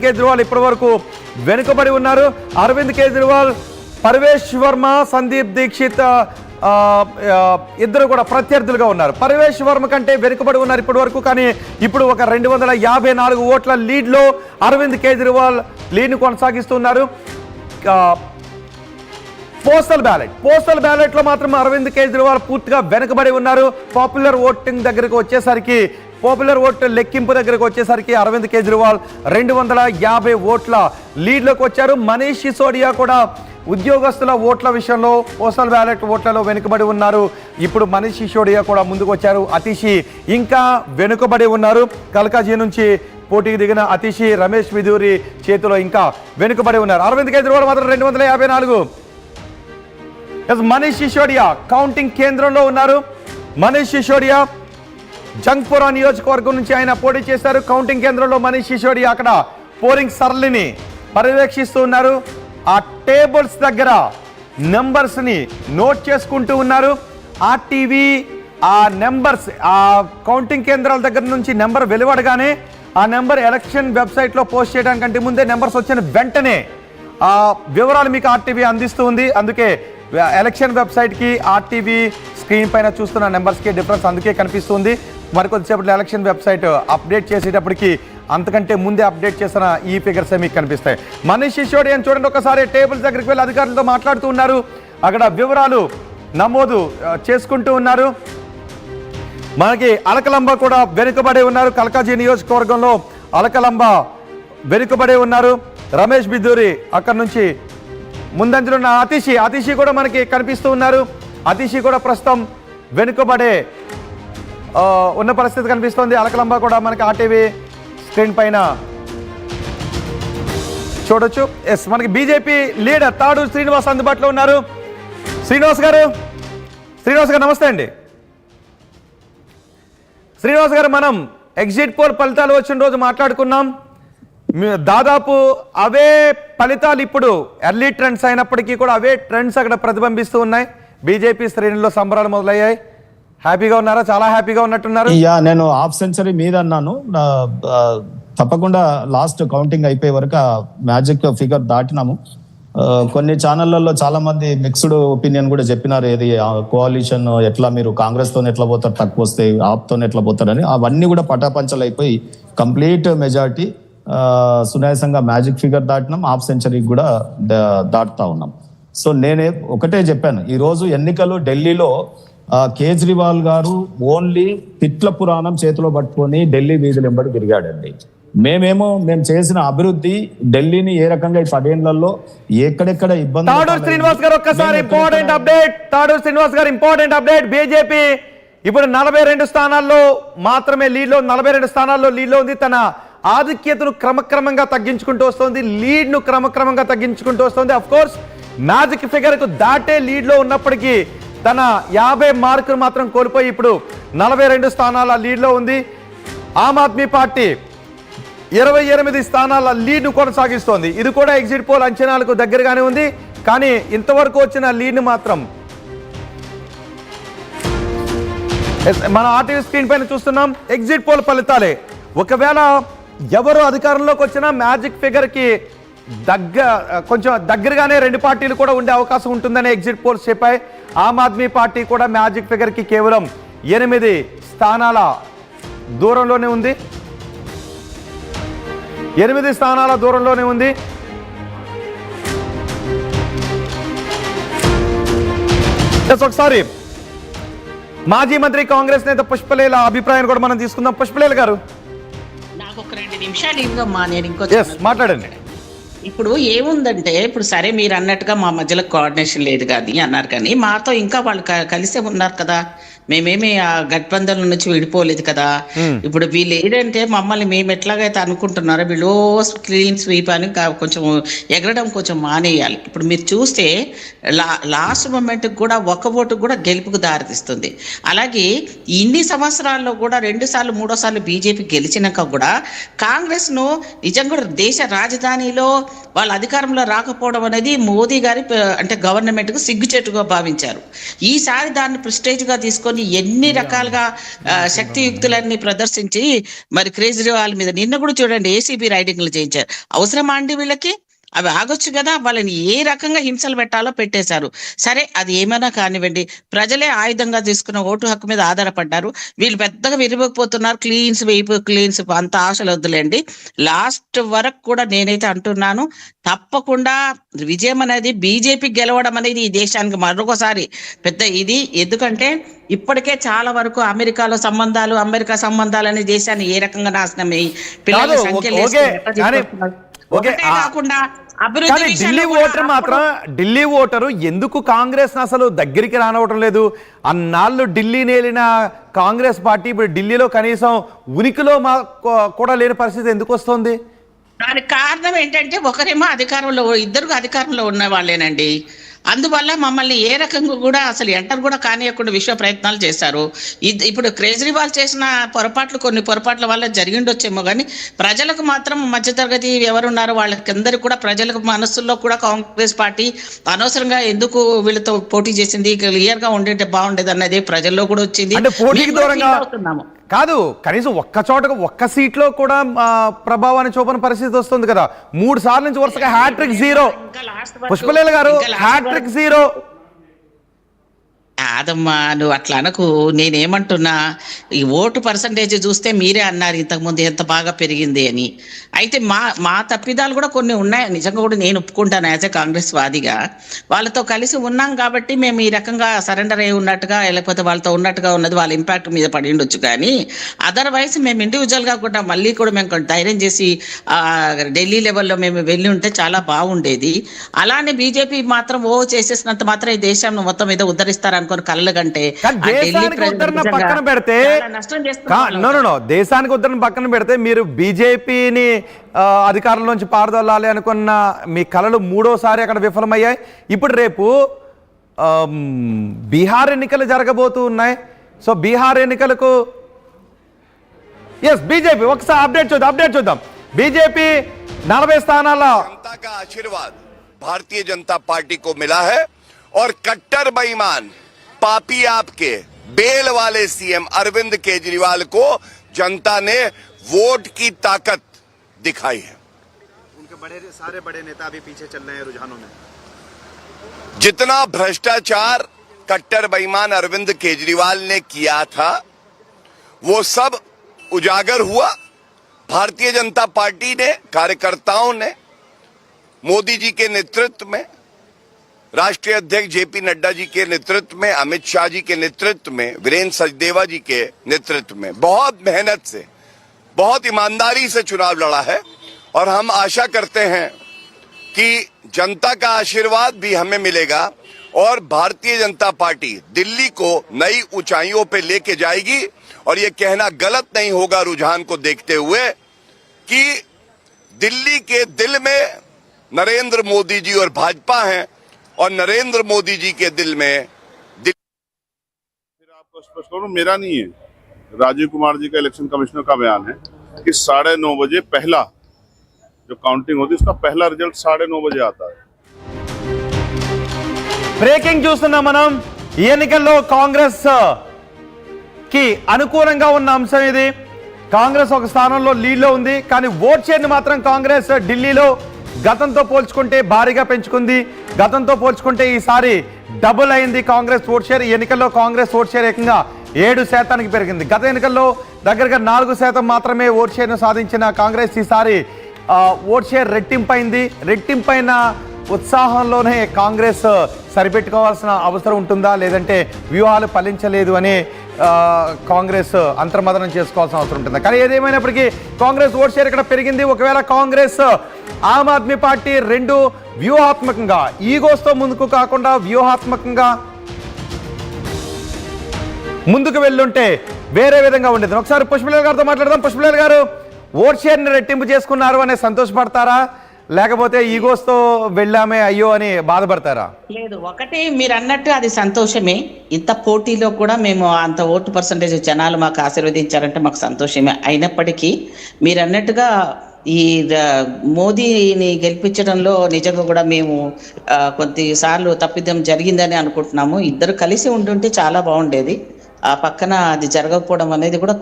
కేజ్రీవాల్ ఇప్పటి వరకు వెనుకబడి ఉన్నారు. అరవింద్ కేజ్రీవాల్, పర్వేష్ వర్మ, సందీప్ దీక్షిత్ ఇద్దరు కూడా ప్రత్యర్థులుగా ఉన్నారు. పర్వేష్ వర్మ కంటే వెనుకబడి ఉన్నారు ఇప్పటి వరకు. కానీ ఇప్పుడు ఒక 254 ఓట్ల లీడ్లో అరవింద్ కేజ్రీవాల్ లీడ్ను కొనసాగిస్తున్నారు. పోస్టల్ బ్యాలెట్లో మాత్రం అరవింద్ కేజ్రీవాల్ పూర్తిగా వెనుకబడి ఉన్నారు. పాపులర్ ఓటింగ్ దగ్గరకు వచ్చేసరికి, పాపులర్ ఓటు లెక్కింపు దగ్గరకు వచ్చేసరికి అరవింద్ కేజ్రీవాల్ 250 ఓట్ల లీడ్లోకి వచ్చారు. మనీష్ సిసోడియా కూడా ఉద్యోగస్తుల ఓట్ల విషయంలో పోస్టల్ బ్యాలెట్ ఓట్లలో వెనుకబడి ఉన్నారు. ఇప్పుడు మనీష్ సిసోడియా కూడా ముందుకు వచ్చారు. అతిషి ఇంకా వెనుకబడి ఉన్నారు. కల్కాజీ నుంచి పోటీకి దిగిన అతిషి, రమేష్ బిధూరి చేతిలో ఇంకా వెనుకబడి ఉన్నారు. అరవింద్ కేజ్రీవాల్ మాత్రం 254. మనీష్ సిసోడియా కౌంటింగ్ కేంద్రంలో ఉన్నారు. మనీష్ సిసోడియా జంగ్పురా నియోజకవర్గం నుంచి ఆయన పోటీ చేశారు. కౌంటింగ్ కేంద్రంలో మనీష్ సిసోడియా అక్కడ పోలింగ్ సరళిని పర్యవేక్షిస్తూ ఉన్నారు. ఆ టేబుల్స్ దగ్గర నెంబర్స్ని నోట్ చేసుకుంటూ ఉన్నారు. ఆర్టీవీ ఆ నెంబర్స్, ఆ కౌంటింగ్ కేంద్రాల దగ్గర నుంచి నెంబర్ వెలువడగానే ఆ నెంబర్ ఎలక్షన్ వెబ్సైట్లో పోస్ట్ చేయడానికంటే ముందే నెంబర్స్ వచ్చిన వెంటనే ఆ వివరాలు మీకు ఆర్టీవీ అందిస్తూ ఉంది. అందుకే ఎలక్షన్ వెబ్సైట్కి ఆర్టీవీ స్క్రీన్ పైన చూస్తున్న నెంబర్స్కి డిఫరెన్స్ అందుకే కనిపిస్తుంది. మరికొద్దిసేపట్లో ఎలక్షన్ వెబ్సైట్ అప్డేట్ చేసేటప్పటికి అంతకంటే ముందే అప్డేట్ చేసిన ఈ ఫిగర్సే మీకు కనిపిస్తాయి. మనీష్ సిసోడియా చూడండి, ఒకసారి టేబుల్స్ దగ్గరికి వెళ్ళి అధికారులతో మాట్లాడుతూ ఉన్నారు. అక్కడ వివరాలు నమోదు చేసుకుంటూ ఉన్నారు. మనకి అలకలంబ కూడా వెనుకబడి ఉన్నారు. కల్కాజీ నియోజకవర్గంలో అలకలంబ వెనుకబడి ఉన్నారు. రమేష్ బిధూరి అక్కడ నుంచి ముందంజలో ఉన్న అతిషి కూడా మనకి కనిపిస్తూ ఉన్నారు. అతిషి కూడా ప్రస్తుతం వెనుకబడే ఉన్న పరిస్థితి కనిపిస్తోంది. అలకలంబ కూడా మనకి ఆర్టీవీ స్క్రీన్ పైన చూడొచ్చు. ఎస్, మనకి బీజేపీ లీడర్ తాడూరు శ్రీనివాస్ అందుబాటులో ఉన్నారు. శ్రీనివాస్ గారు నమస్తే అండి. శ్రీనివాస్ గారు, మనం ఎగ్జిట్ పోల్ ఫలితాలు వచ్చిన రోజు మాట్లాడుకున్నాం. దాదాపు అవే ఫలితాలు ఇప్పుడు ఎర్లీ ట్రెండ్స్ అయినప్పటికీ కూడా అవే ట్రెండ్స్ అక్కడ ప్రతిబింబిస్తూ ఉన్నాయి. బీజేపీ శ్రేణుల్లో సంబరాలు మొదలయ్యాయి. హ్యాపీగా ఉన్నారా? చాలా హ్యాపీగా ఉన్నట్టున్నారు. నేను హాఫ్ సెంచరీ మీద అన్నాను. తప్పకుండా లాస్ట్ కౌంటింగ్ అయిపోయే వరకు మ్యాజిక్ ఫిగర్ దాటినాము. కొన్ని ఛానళ్లలో చాలా మంది మిక్స్డ్ ఒపీనియన్ కూడా చెప్పినారు. ఏది కోalition ఎట్లా, మీరు కాంగ్రెస్ తో ఎట్లా పోతారు, తక్కువ వస్తాయి, ఆప్ తో ఎట్లా పోతారని. అవన్నీ కూడా పటాపంచలు అయిపోయి కంప్లీట్ మెజారిటీ సునాయాసంగా మ్యాజిక్ ఫిగర్ దాటినాం. హాఫ్ సెంచరీకి కూడా దాటుతా ఉన్నాం. సో నేనే ఒకటే చెప్పాను, ఈ రోజు ఎన్నికలు ఢిల్లీలో కేజ్రీవాల్ గారు ఓన్లీ తిట్ల పురాణం చేతిలో పట్టుకొని ఢిల్లీ వీధులు వెంబడి తిరిగాడండి. మేము చేసిన అభివృద్ధి ఢిల్లీని ఏ రకంగా ఈ 10 ఏళ్లలో ఎక్కడెక్కడ ఇబ్బంది. తాడూరు శ్రీనివాస్ గారు ఒక్కసారి ఇంపార్టెంట్ అప్డేట్. బీజేపీ ఇప్పుడు 42 స్థానాల్లో మాత్రమే లీడ్లో, 42 స్థానాల్లో లీడ్లో ఉంది. తన ఆధిక్యతను క్రమక్రమంగా తగ్గించుకుంటూ వస్తుంది. లీడ్ను క్రమక్రమంగా తగ్గించుకుంటూ వస్తుంది. అఫ్ కోర్స్ మ్యాజిక్ ఫిగర్కు దాటే లీడ్లో ఉన్నప్పటికీ తన 50 మార్కులు మాత్రం కోల్పోయి ఇప్పుడు 42 స్థానాల లీడ్లో ఉంది. ఆమ్ ఆద్మీ పార్టీ 28 స్థానాల లీడ్ను కొనసాగిస్తోంది. ఇది కూడా ఎగ్జిట్ పోల్ అంచనాలకు దగ్గరగానే ఉంది. కానీ ఇంతవరకు వచ్చిన లీడ్ను మాత్రం మన ఆర్టీవీ స్క్రీన్ పైన చూస్తున్నాం. ఎగ్జిట్ పోల్ ఫలితాలే. ఒకవేళ ఎవరు అధికారంలోకి వచ్చినా మ్యాజిక్ ఫిగర్కి కొంచెం దగ్గరగానే 2 పార్టీలు కూడా ఉండే అవకాశం ఉంటుందని ఎగ్జిట్ పోల్స్ చెప్పాయి. ఆమ్ ఆద్మీ పార్టీ కూడా మ్యాజిక్ ఫిగర్కి కేవలం 8 స్థానాల దూరంలోనే ఉంది. 8 స్థానాల దూరంలోనే ఉంది. ఒకసారి మాజీ మంత్రి కాంగ్రెస్ నేత పుష్పలేల అభిప్రాయం కూడా మనం తీసుకుందాం. పుష్పలేల గారు, నాకు ఒక 2 నిమిషాలు ఇవ్వమ్మా, నేను ఇంకో మాట్లాడండి. ఇప్పుడు ఏముందంటే, ఇప్పుడు సరే మీరు అన్నట్టుగా మా మధ్యలో కోఆర్డినేషన్ లేదు కానీ అన్నారు, కానీ మాతో ఇంకా వాళ్ళు కలిసే ఉన్నారు కదా. మేమేమి ఆ గట్బంధంల నుంచి విడిపోలేదు కదా. ఇప్పుడు వీళ్ళు ఏంటంటే మమ్మల్ని మేము ఎట్లాగైతే అనుకుంటున్నారో వీళ్ళు క్లీన్ స్వీప్ అని కొంచెం ఎగరడం కొంచెం మానేయాలి. ఇప్పుడు మీరు చూస్తే లాస్ట్ మూమెంట్ కూడా ఒక ఓటు కూడా గెలుపుకు దారితీస్తుంది. అలాగే ఇన్ని సంవత్సరాల్లో కూడా 2 సార్లు 3వ సార్లు బీజేపీ గెలిచినాక కూడా కాంగ్రెస్ను నిజంగా దేశ రాజధానిలో వాళ్ళ అధికారంలో రాకపోవడం అనేది మోదీ గారి అంటే గవర్నమెంట్కు సిగ్గుచేటుగా భావించారు. ఈసారి దాన్ని ప్రెస్టేజ్గా తీసుకొని తీసుకొని ఎన్ని రకాలుగా శక్తియుక్తులన్నీ ప్రదర్శించి మరి కేజ్రీవాల్ మీద నిన్న కూడా చూడండి ఏసీబీ రైడింగ్లు చేయించారు. అవసరమా అండి వీళ్ళకి? అవి ఆగొచ్చు కదా. వాళ్ళని ఏ రకంగా హింసలు పెట్టాలో పెట్టేశారు. సరే, అది ఏమైనా కానివ్వండి, ప్రజలే ఆయుధంగా తీసుకున్న ఓటు హక్కు మీద ఆధారపడ్డారు. వీళ్ళు పెద్దగా విరిగిపోతున్నారు. క్లీన్స్ అంత ఆశలు వద్దులేండి. లాస్ట్ వరకు కూడా నేనైతే అంటున్నాను, తప్పకుండా విజయం అనేది బీజేపీ గెలవడం అనేది ఈ దేశానికి మరొకసారి పెద్ద ఇది. ఎందుకంటే ఇప్పటికే చాలా వరకు అమెరికా సంబంధాలు అనే దేశాన్ని ఏ రకంగా నాశనం అయ్యి పిల్లల సంఖ్య కాకుండా కానీ ఢిల్లీ ఓటరు ఎందుకు కాంగ్రెస్ అసలు దగ్గరికి రానవటం లేదు? అన్నాళ్ళు ఢిల్లీ నేలిన కాంగ్రెస్ పార్టీ ఇప్పుడు ఢిల్లీలో కనీసం ఉనికిలో కూడా లేని పరిస్థితి ఎందుకు వస్తుంది? దానికి కారణం ఏంటంటే ఒకరేమో అధికారంలో, ఇద్దరు అధికారంలో ఉన్న వాళ్ళేనండి. అందువల్ల మమ్మల్ని ఏ రకంగా కూడా అసలు ఎంటర్ కూడా కానియకుండా విశ్వ ప్రయత్నాలు చేశారు. ఇప్పుడు కేజ్రీవాల్ చేసిన కొన్ని పొరపాట్ల వల్ల జరిగిండొచ్చేమో కానీ ప్రజలకు మాత్రం మధ్యతరగతి ఎవరున్నారో వాళ్ళకందరికీ కూడా ప్రజలకు మనస్సుల్లో కూడా కాంగ్రెస్ పార్టీ అనవసరంగా ఎందుకు వీళ్ళతో పోటీ చేసింది, క్లియర్ గా ఉండేది బాగుండేది అన్నది ప్రజల్లో కూడా వచ్చింది. కాదు, కనీసం ఒక్క సీట్లో కూడా ప్రభావాన్ని చూపని పరిస్థితి వస్తుంది కదా. 3 సార్లు నుంచి వరుసగా హ్యాట్రిక్ 0. పుష్పలీల గారు హ్యాట్రిక్ 0. కాదమ్మా, నువ్వు అట్లా అనకు. నేనేమంటున్నా, ఈ ఓటు పర్సంటేజ్ చూస్తే మీరే అన్నారు ఇంతకుముందు ఎంత బాగా పెరిగింది అని. అయితే మా తప్పిదాలు కూడా కొన్ని ఉన్నాయి, నిజంగా కూడా నేను ఒప్పుకుంటాను. యాజ్ ఏ కాంగ్రెస్ వాదిగా వాళ్ళతో కలిసి ఉన్నాం కాబట్టి మేము ఈ రకంగా సరెండర్ అయి ఉన్నట్టుగా, లేకపోతే వాళ్ళతో ఉన్నట్టుగా ఉన్నది వాళ్ళ ఇంపాక్ట్ మీద పడి ఉండొచ్చు. కానీ అదర్వైజ్ మేము ఇండివిజువల్గా కూడా మళ్ళీ కూడా మేము ధైర్యం చేసి ఢిల్లీ లెవెల్లో మేము వెళ్ళి ఉంటే చాలా బాగుండేది. అలానే బీజేపీ మాత్రం చేసేసినంత మాత్రం ఈ దేశం మొత్తం మీద ఉద్ధరిస్తారు అనుకుని కళ్ళ కంటే దేశానికి ఉద్ధరణ పక్కన పెడితే మీరు బీజేపీని అధికారంలోంచి పారదోలాలి అనుకున్న మీ కళలు 3వసారి అక్కడ విఫలమయ్యాయి. ఇప్పుడు రేపు బీహార్ ఎన్నికలు జరగబోతూ ఉన్నాయి. సో బీహార్ ఎన్నికలకు బీజేపీ ఒకసారి అప్డేట్ చూద్దాం. బీజేపీ 40 స్థానాల ఆశీర్వాद भारतीय जनता पार्टी को मिला है और कट्टर बेईमान पापी आपके बेल वाले सीएम अरविंद केजरीवाल को जनता ने वोट की ताकत दिखाई है. उनके सारे बड़े नेता भी पीछे चल रहे हैं रुझानों में. जितना भ्रष्टाचार कट्टर बेईमान अरविंद केजरीवाल ने किया था वो सब उजागर हुआ. भारतीय जनता पार्टी ने, कार्यकर्ताओं ने मोदी जी के नेतृत्व में, राष्ट्रीय अध्यक्ष जेपी नड्डा जी के नेतृत्व में, अमित शाह जी के नेतृत्व में, वीरेंद्र सचदेवा जी के नेतृत्व में बहुत मेहनत से, बहुत ईमानदारी से चुनाव लड़ा है. और हम आशा करते हैं कि जनता का आशीर्वाद भी हमें मिलेगा और भारतीय जनता पार्टी दिल्ली को नई ऊंचाइयों पे लेके जाएगी. और ये कहना गलत नहीं होगा रुझान को देखते हुए कि दिल्ली के दिल में नरेंद्र मोदी जी और भाजपा हैं और नरेंद्र मोदी जी के दिल में आपको स्पष्ट करूं, मेरा नहीं है, राजीव कुमार जी का इलेक्शन कमिश्नर का बयान है कि 9:30 बजे पहला जो काउंटिंग होती है उसका पहला रिजल्ट 9:30 बजे आता है. బ్రేకింగ్ చూస్తున్నాం మనం. ఈ ఎన్నికల్లో కాంగ్రెస్ కి అనుకూలంగా ఉన్న అంశం ఇది. కాంగ్రెస్ ఒక స్థానంలో లీడ్లో ఉంది. కానీ ఓట్ షేర్ని మాత్రం కాంగ్రెస్ ఢిల్లీలో గతంతో పోల్చుకుంటే భారీగా పెంచుకుంది. గతంతో పోల్చుకుంటే ఈసారి డబుల్ అయింది కాంగ్రెస్ ఓట్ షేర్. ఈ ఎన్నికల్లో కాంగ్రెస్ ఓట్ షేర్ ఏకంగా 7% పెరిగింది. గత ఎన్నికల్లో దగ్గరగా 4% మాత్రమే ఓట్ షేర్ను సాధించిన కాంగ్రెస్ ఈసారి ఓట్ షేర్ రెట్టింపైంది. రెట్టింపైన ఉత్సాహంలోనే కాంగ్రెస్ సరిపెట్టుకోవాల్సిన అవసరం ఉంటుందా, లేదంటే వ్యూహాలు ఫలించలేదు అని కాంగ్రెస్ అంతర్మదనం చేసుకోవాల్సిన అవసరం ఉంటుందా? కానీ ఏదేమైనప్పటికీ కాంగ్రెస్ ఓట్ షేర్ ఇక్కడ పెరిగింది. ఒకవేళ కాంగ్రెస్ ఆమ్ ఆద్మీ పార్టీ రెండు వ్యూహాత్మకంగా, ఈగోస్తో ముందుకు కాకుండా వ్యూహాత్మకంగా ముందుకు వెళ్ళుంటే వేరే విధంగా ఉండేది. ఒకసారి పుష్పలీల గారితో మాట్లాడదాం. పుష్పలీల గారు, ఓట్ షేర్ని రెట్టింపు చేసుకున్నారు అనే సంతోషపడతారా, లేకపోతే ఈగోస్తో వెళ్ళామే అయ్యో అని బాధపడతారా? లేదు, ఒకటి మీరు అన్నట్టు అది సంతోషమే. ఇంత పోటీలో కూడా మేము అంత ఓటు పర్సంటేజ్ జనాలు మాకు ఆశీర్వదించారంటే మాకు సంతోషమే. అయినప్పటికీ మీరు అన్నట్టుగా ఈ మోదీని గెలిపించడంలో నిజంగా కూడా మేము కొద్దిసార్లు తప్పిదం జరిగిందని అనుకుంటున్నాము. ఇద్దరు కలిసి ఉంటుంటే చాలా బాగుండేది. ఆ పక్కన అది జరగకపోవడం అనేది కూడా